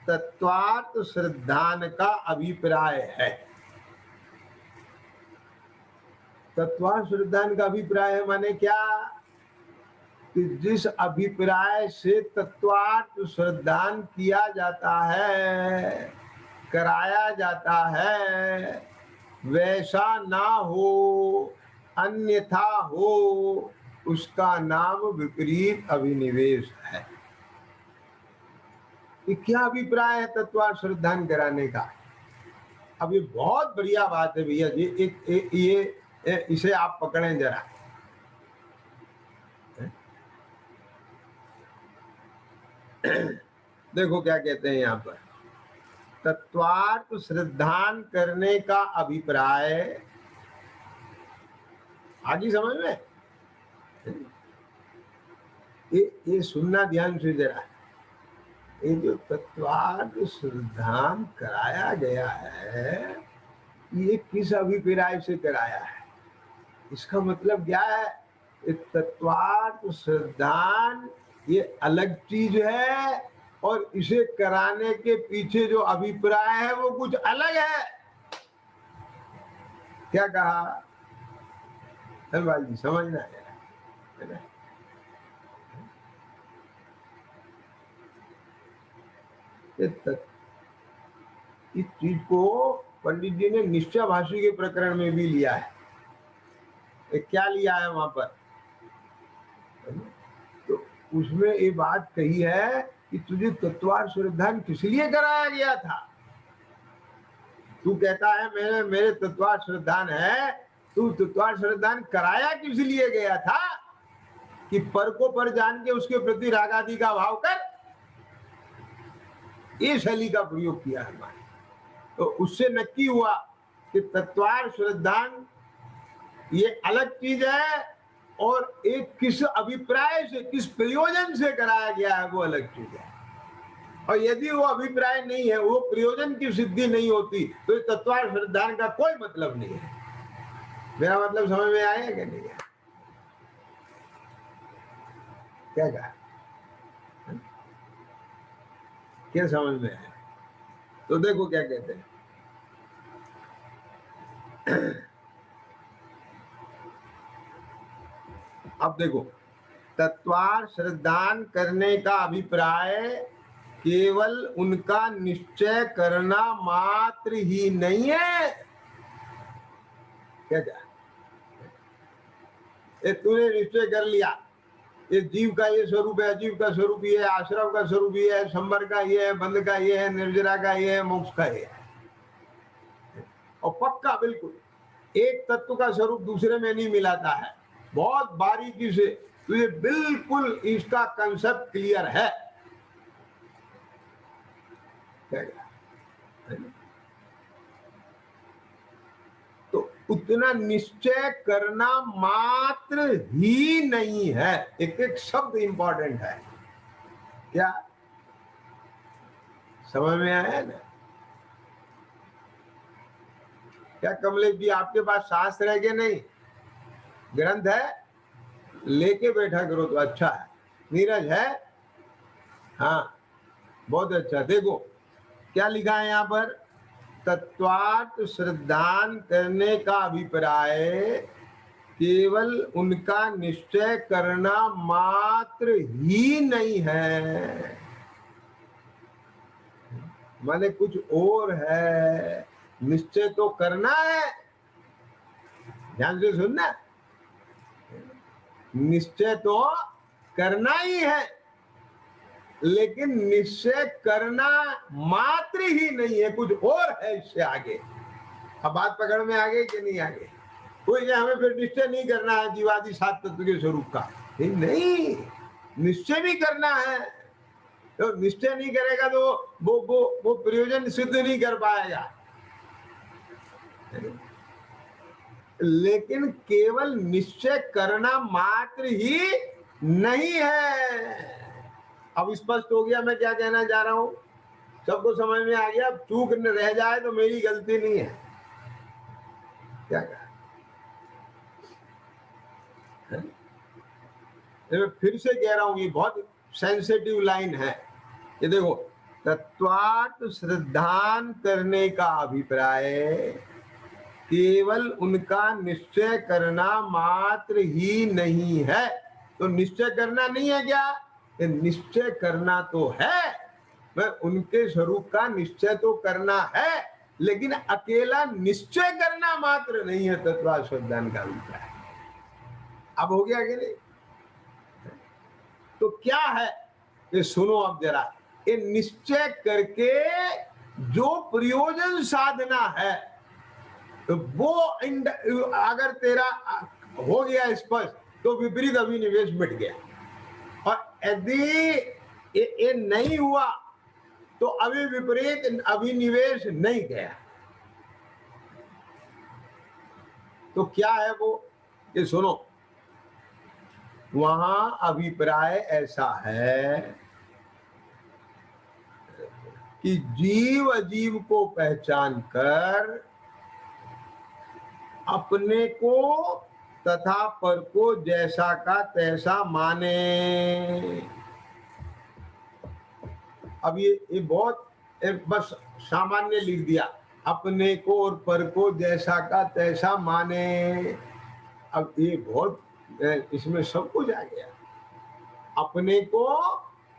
तत्वार्थ श्रद्धान का अभिप्राय है। तत्वार्थ श्रद्धान का अभिप्राय है माने क्या कि जिस अभिप्राय से तत्वार्थ श्रद्धान किया जाता है, कराया जाता है, वैसा ना हो, अन्यथा हो, उसका नाम विपरीत अभिनिवेश है। ये क्या अभिप्राय है तत्वार्थ श्रद्धान कराने का? अब ये बहुत बढ़िया बात है भैया जी, ये इसे आप पकड़ें जरा। देखो क्या कहते हैं यहाँ पर, तत्वार्थ श्रद्धान करने का अभिप्राय, आगे समझ में, ये सुनना ध्यान से जरा। ये जो तत्वार्थ श्रद्धान कराया गया है, ये किस अभिप्राय से कराया है? इसका मतलब क्या है? तत्वार्थ श्रद्धान ये अलग चीज है और इसे कराने के पीछे जो अभिप्राय है वो कुछ अलग है। क्या कहा भाई जी, समझना है ना? इस चीज को पंडित जी ने निश्चय भाषी के प्रकरण में भी लिया है। क्या लिया है वहां पर? तो उसमें ये बात कही है कि तुझे तत्वार्थ श्रद्धान किस लिए कराया गया था? तू कहता है मेरे तत्वार्थ श्रद्धान है, तू तत्वार्थ श्रद्धान कराया किस लिए गया था? कि पर को पर जान के उसके प्रति राग आदि का भाव कर, ये शैली का प्रयोग किया है हमारे। तो उससे नक्की हुआ कि तत्वार्थ श्रद्धान ये अलग चीज है और एक किस अभिप्राय से, किस प्रयोजन से कराया गया है वो अलग चीज है। और यदि वो अभिप्राय नहीं है, वो प्रयोजन की सिद्धि नहीं होती, तो तत्वार्थ श्रद्धान का कोई मतलब नहीं है। मेरा मतलब समझ में आया कि नहीं है? क्या कहा? क्या समझ में आया? तो देखो क्या कहते हैं, अब देखो, तत्वार्थ श्रद्धान करने का अभिप्राय केवल उनका निश्चय करना मात्र ही नहीं है। क्या तूने निश्चय कर लिया ये जीव का ये स्वरूप है, अजीव का स्वरूप ये है, आश्रम का स्वरूप ये है, संवर का ये है, बंध का ये है, निर्जरा का ये है, मोक्ष का ये है, और पक्का बिल्कुल एक तत्व का स्वरूप दूसरे में नहीं मिलाता है, बहुत बारीकी से तुझे बिल्कुल इसका कंसेप्ट क्लियर है। तो उतना निश्चय करना मात्र ही नहीं है, एक एक शब्द इंपॉर्टेंट है। क्या समझ में आया ना? क्या कमलेश जी आपके पास शास्त्र है कि नहीं? ग्रंथ है? लेके बैठा करो तो अच्छा है। नीरज है? हाँ बहुत अच्छा। देखो क्या लिखा है यहाँ पर, तत्वार्थ श्रद्धान करने का अभिप्राय केवल उनका निश्चय करना मात्र ही नहीं है, माने कुछ और है। निश्चय तो करना है, ध्यान से सुनना, निश्चय तो करना ही है, लेकिन निश्चय करना मात्र ही नहीं है, कुछ और है इससे आगे। अब बात पकड़ में आ गई कि नहीं आ गई? कोई हमें फिर निश्चय नहीं करना है जीवादि सात तत्व के स्वरूप का, नहीं, निश्चय भी करना है। तो निश्चय नहीं करेगा तो वो प्रयोजन सिद्ध नहीं कर पाएगा। लेकिन केवल निश्चय करना मात्र ही नहीं है। अब स्पष्ट हो गया मैं क्या कहना चाह रहा हूं? सबको समझ में आ गया? चूक न रह जाए तो मेरी गलती नहीं है। क्या कहा? मैं फिर से कह रहा हूं, ये बहुत सेंसिटिव लाइन है। ये देखो, तत्वार्थ श्रद्धान करने का अभिप्राय केवल उनका निश्चय करना मात्र ही नहीं है। तो निश्चय करना नहीं है क्या? निश्चय करना तो है, मैं उनके स्वरूप का निश्चय तो करना है, लेकिन अकेला निश्चय करना मात्र नहीं है तत्वार्थ श्रद्धान का अभिप्राय। अब हो गया कि नहीं? तो क्या है ये सुनो अब जरा, ये निश्चय करके जो प्रयोजन साधना है तो वो अगर तेरा हो गया स्पष्ट तो विपरीत अभिनिवेश मिट गया, और यदि ये नहीं हुआ तो अभी विपरीत अभिनिवेश नहीं गया। तो क्या है वो, ये सुनो, वहां अभिप्राय ऐसा है कि जीव अजीव को पहचान कर अपने को तथा पर को जैसा का तैसा माने। अब ये बहुत बस सामान्य लिख दिया, अपने को और पर को जैसा का तैसा माने। अब ये बहुत इसमें सब कुछ आ गया, अपने को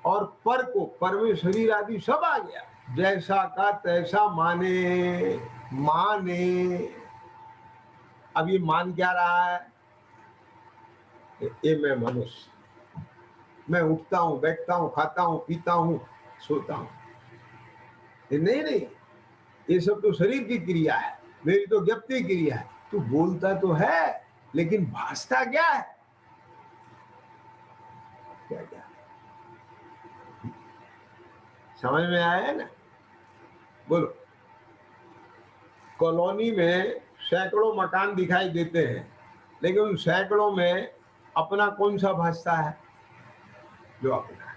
और पर को, पर में शरीर आदि सब आ गया, जैसा का तैसा माने। अब ये मान क्या रहा है, ये मैं मनुष्य, मैं उठता हूं, बैठता हूं, खाता हूं, पीता हूं, सोता हूं। नहीं, ये सब तो शरीर की क्रिया है, मेरी तो ज्ञप्ति क्रिया है। तू बोलता तो है लेकिन भासता क्या है, क्या समझ में आया है ना? बोलो, कॉलोनी में सैकड़ों मकान दिखाई देते हैं, लेकिन उन सैकड़ों में अपना कौन सा भासता है? जो अपना है।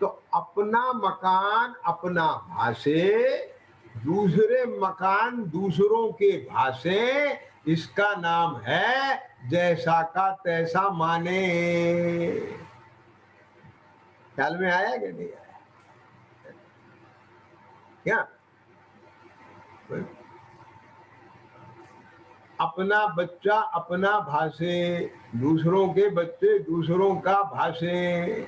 तो अपना मकान अपना भाषे, दूसरे मकान दूसरों के भाषे, इसका नाम है जैसा का तैसा माने। ख्याल में आया कि नहीं आया? क्या अपना बच्चा अपना भाषे, दूसरों के बच्चे दूसरों का भाषे,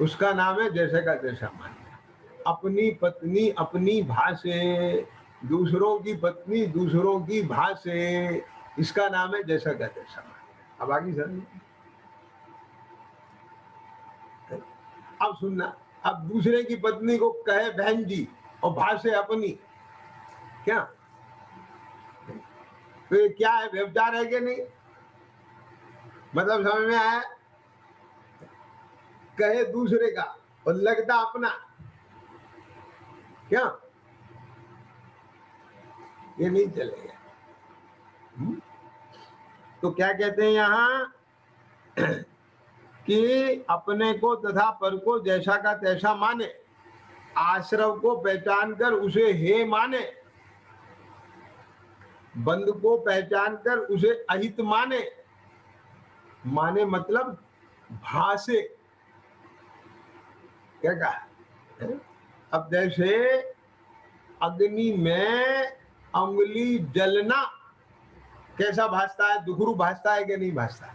उसका नाम है जैसे का तैसा मानना। अपनी पत्नी अपनी भाषे, दूसरों की पत्नी दूसरों की भाषे, इसका नाम है जैसा का तैसा मानना। अब आगे समझ, अब सुनना, अब दूसरे की पत्नी को कहे बहन जी और भाषे अपनी, क्या तो ये क्या है, व्यभिचार है कि नहीं? मतलब समझ में आया? कहे दूसरे का और लगता अपना, क्या ये नहीं चलेगा। तो क्या कहते हैं यहां कि अपने को तथा पर को जैसा का तैसा माने, आश्रव को पहचान कर उसे हे माने, बंद को पहचान कर उसे अहित माने। माने मतलब भाषे, क्या कहा? अब जैसे अग्नि में अंगुली जलना कैसा भासता है, दुखरू भासता है कि नहीं भासता?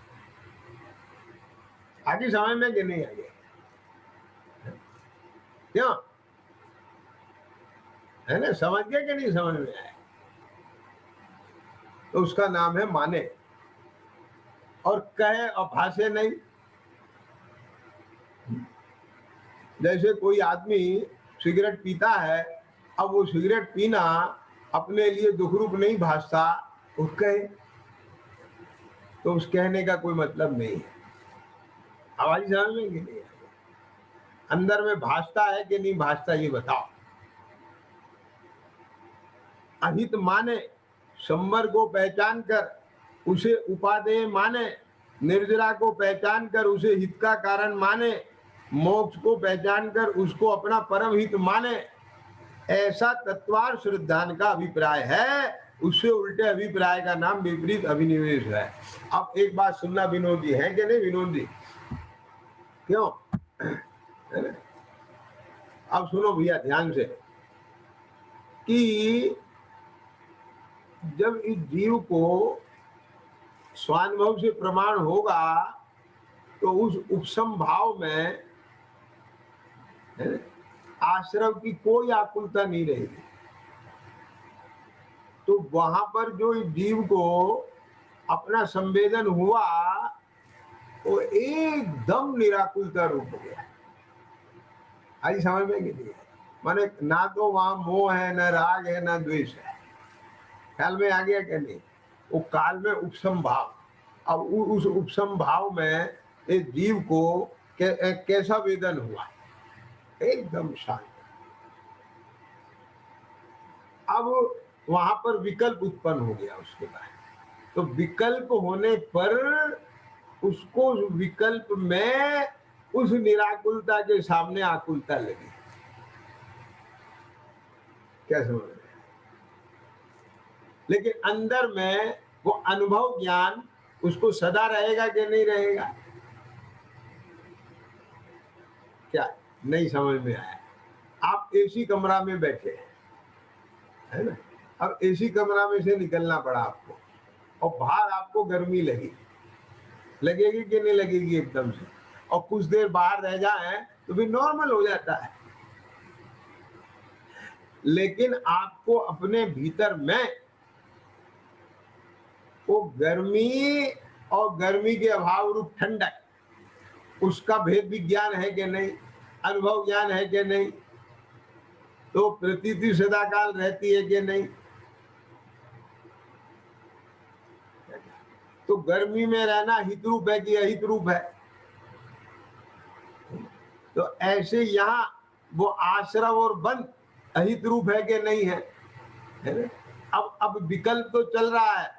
आगे समझ में कि नहीं आगे? क्यों है ना, समझ गए कि नहीं समझ में आया? तो उसका नाम है माने। और कहे और भाषे नहीं। जैसे कोई आदमी सिगरेट पीता है, अब वो सिगरेट पीना अपने लिए दुखरूप नहीं भासता, वो कहे तो उस कहने का कोई मतलब नहीं है। आवाज समझ में कि नहीं? अंदर में भासता है कि नहीं भासता, ये बताओ। अहित माने, संवर को पहचान कर उसे उपादेय माने, निर्जरा को पहचान कर उसे हित का कारण माने, मोक्ष को पहचान कर उसको अपना परम हित माने, ऐसा तत्वार श्रद्धान का अभिप्राय है। उससे उल्टे अभिप्राय का नाम विपरीत अभिनिवेश है। अब एक बात सुनना विनोद जी, है कि नहीं विनोद जी? क्यों? अब सुनो भैया ध्यान से, कि जब इस जीव को स्वानुभव से प्रमाण होगा तो उस उपसम भाव में आश्रव की कोई आकुलता नहीं रहेगी। तो वहां पर जो जीव को अपना संवेदन हुआ वो एकदम निराकुलता रूप हो गया। आई समझ में कि नहीं? माने ना तो वहां मोह है, न राग है, न द्वेष है। ख्याल में आ गया कि नहीं? वो काल में उपसम भाव। अब उस उपसम भाव में इस जीव को कैसा वेदन हुआ? एकदम शांत। अब वहां पर विकल्प उत्पन्न हो गया उसके बाद। तो विकल्प होने पर उसको विकल्प में उस निराकुलता के सामने आकुलता लगी। क्या समझ रहे? लेकिन अंदर में वो अनुभव ज्ञान उसको सदा रहेगा कि नहीं रहेगा? क्या नहीं समझ में आया? आप एसी कमरा में बैठे है ना, अब एसी कमरा में से निकलना पड़ा आपको और बाहर आपको गर्मी लगेगी कि नहीं लगेगी एकदम से? और कुछ देर बाहर रह जाए तो भी नॉर्मल हो जाता है। लेकिन आपको अपने भीतर में वो गर्मी और गर्मी के अभाव रूप ठंडक, उसका भेद विज्ञान है कि नहीं? अनुभव ज्ञान है कि नहीं? तो प्रतीति सदाकाल रहती है कि नहीं? तो गर्मी में रहना हित रूप है कि अहित रूप है? तो ऐसे यहाँ वो आश्रव और बंध अहित रूप है कि नहीं है? अब विकल्प तो चल रहा है,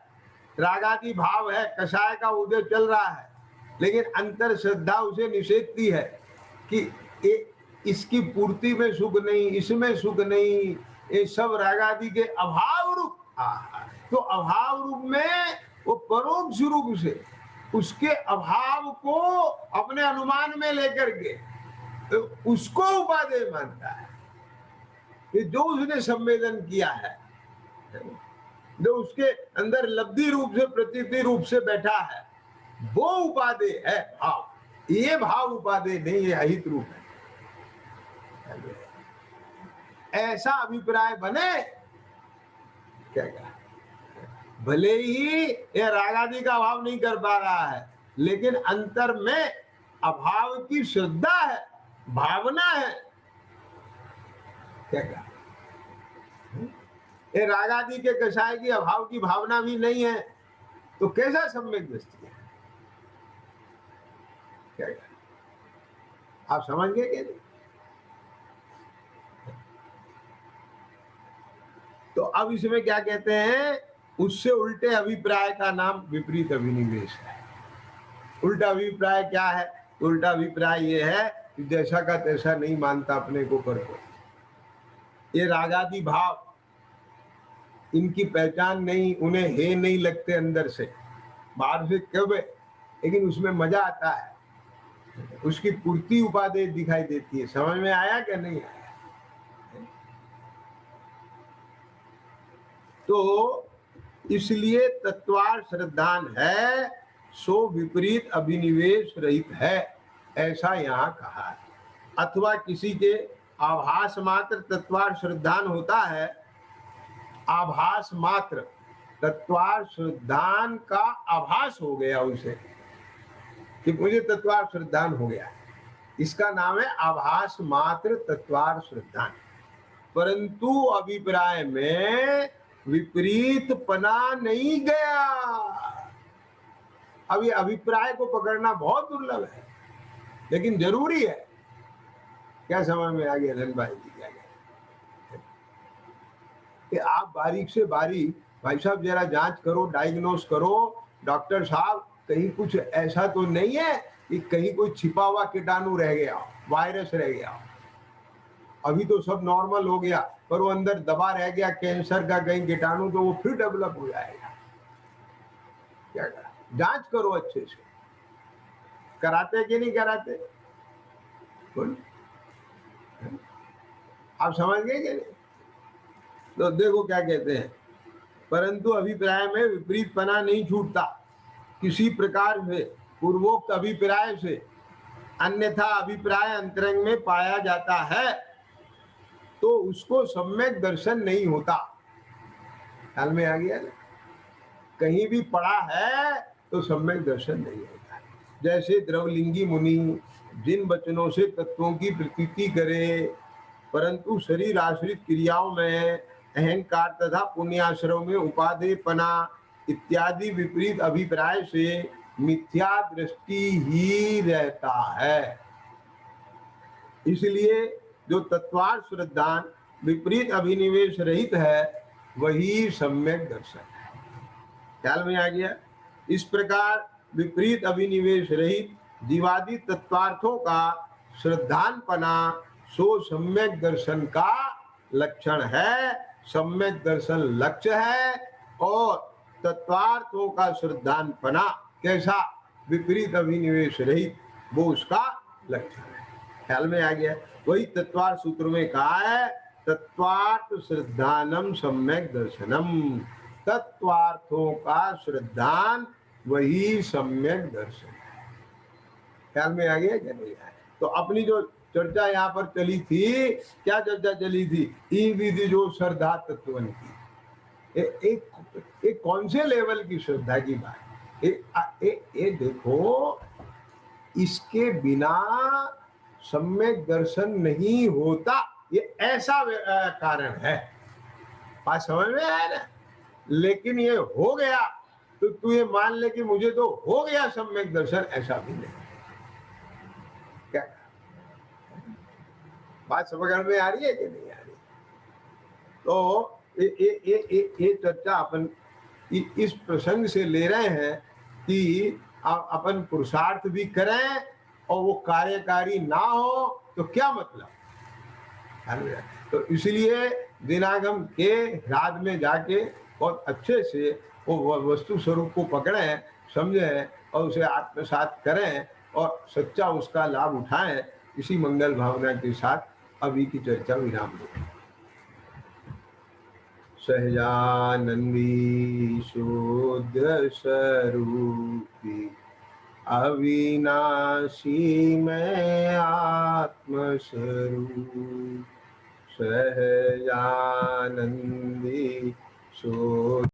रागादि भाव है, कषाय का उदय चल रहा है, लेकिन अंतर श्रद्धा उसे निषेधती है कि इसकी पूर्ति में सुख नहीं, इसमें सुख नहीं, ये सब रागादि के अभाव रूप। तो अभाव रूप में वो परोक्ष रूप से उसके अभाव को अपने अनुमान में लेकर के तो उसको उपादेय मानता है कि जो उसने संवेदन किया है, जो उसके अंदर लब्धि रूप से प्रतीति रूप से बैठा है, वो उपादेय है भाव। ये भाव उपादेय नहीं है, अहित रूप है। ऐसा अभिप्राय बने क्या? भले ही ये रागादि का अभाव नहीं कर पा रहा है, लेकिन अंतर में अभाव की श्रद्धा है, भावना है। क्या कहा? ये रागादि के कषाय की अभाव की भावना भी नहीं है, तो कैसा सम्यक दृष्टि है? क्या कहा? आप समझ गए क्या? तो अब इसमें क्या कहते हैं? उससे उल्टे अभिप्राय का नाम विपरीत अभिनिवेश है। उल्टा अभिप्राय क्या है? उल्टा अभिप्राय ये है कि जैसा का तैसा नहीं मानता अपने को कर को। ये रागादि भाव इनकी पहचान नहीं, उन्हें हे नहीं लगते अंदर से, बाहर से कब, लेकिन उसमें मजा आता है, उसकी पूर्ति उपादेय दिखाई देती है। समझ में आया क्या नहीं आया? तो इसलिए तत्वार श्रद्धान है सो विपरीत अभिनिवेश रहित है, ऐसा यहाँ कहा है। अथवा किसी के आभास मात्र तत्वार श्रद्धान होता है, आभास मात्र तत्वार श्रद्धान का आभास हो गया उसे कि मुझे तत्वार श्रद्धान हो गया, इसका नाम है आभास मात्र तत्वार श्रद्धान। परंतु अभिप्राय में विपरीत पना नहीं गया। अब ये अभिप्राय को पकड़ना बहुत दुर्लभ है, लेकिन जरूरी है। क्या समझ में आ गया धन भाई जी? क्या कि आप बारीक से बारीक भाई साहब जरा जांच करो, डायग्नोस करो, डॉक्टर साहब कहीं कुछ ऐसा तो नहीं है कि कहीं कोई छिपा हुआ कीटाणु रह गया, वायरस रह गया। अभी तो सब नॉर्मल हो गया, पर वो अंदर दबा रह गया कैंसर का कहीं कीटाणु, तो वो फिर डेवलप हो जाएगा। क्या करा? जांच करो अच्छे से। कराते कि नहीं कराते? बोल, आप समझ गए कि नहीं? तो देखो क्या कहते हैं, परंतु अभिप्राय में विपरीत पना नहीं छूटता। किसी प्रकार से पूर्वोक्त अभिप्राय से अन्यथा अभिप्राय अंतरंग में पाया जाता है तो उसको सम्यक दर्शन नहीं होता। ख्याल में आ गया ना? कहीं भी पड़ा है तो सम्यक दर्शन नहीं होता। जैसे द्रवलिंगी मुनि जिन वचनों से तत्वों की प्रतीति करे, परंतु शरीर आश्रित क्रियाओं में अहंकार तथा पुण्याश्रम में उपादेयपना इत्यादि विपरीत अभिप्राय से मिथ्या दृष्टि ही रहता है। इसलिए जो तत्वार्थ श्रद्धान विपरीत अभिनिवेश रहित है वही सम्यक दर्शन है। ख्याल में आ गया? इस प्रकार विपरीत अभिनिवेश रहित जीवादि तत्वार्थों का श्रद्धानपना सो सम्यक दर्शन का लक्षण है, सम्यक दर्शन लक्ष्य है, और तत्वार्थों का श्रद्धानपना कैसा? विपरीत अभिनिवेश रहित, वो उसका लक्षण है। ख्याल में आ गया? वही तत्वार्थ सूत्र में कहा है, तत्वार्थ श्रद्धानम सम्यक दर्शनम। तत्वार्थों का श्रद्धान वही सम्यक दर्शन है। ख्याल में आ गया क्या नहीं आया? तो अपनी जो चर्चा यहाँ पर चली थी, क्या चर्चा चली थी? ई विधि जो श्रद्धा तत्वन की, एक कौन से लेवल की श्रद्धा की बात? देखो, इसके बिना सम्यक दर्शन नहीं होता, ये ऐसा कारण है। बात समझ में आया ना? लेकिन ये हो गया तो तू ये मान ले कि मुझे तो हो गया सम्यक दर्शन, ऐसा भी नहीं। क्या बात समझ में आ रही है कि नहीं आ रही? तो ये चर्चा अपन इस प्रसंग से ले रहे हैं कि अपन पुरुषार्थ भी करें और वो कार्यकारी ना हो तो क्या मतलब? तो इसलिए दिनागम के रात में जाके बहुत अच्छे से वो वस्तु स्वरूप को पकड़ें, समझें और उसे आत्मसात करें और सच्चा उसका लाभ उठाएं। इसी मंगल भावना के साथ अभी की चर्चा विराम दें। सहजानंदी शुद्ध स्वरूपी अविनाशी में आत्मस्वरूप, सहजानंदी शुद्ध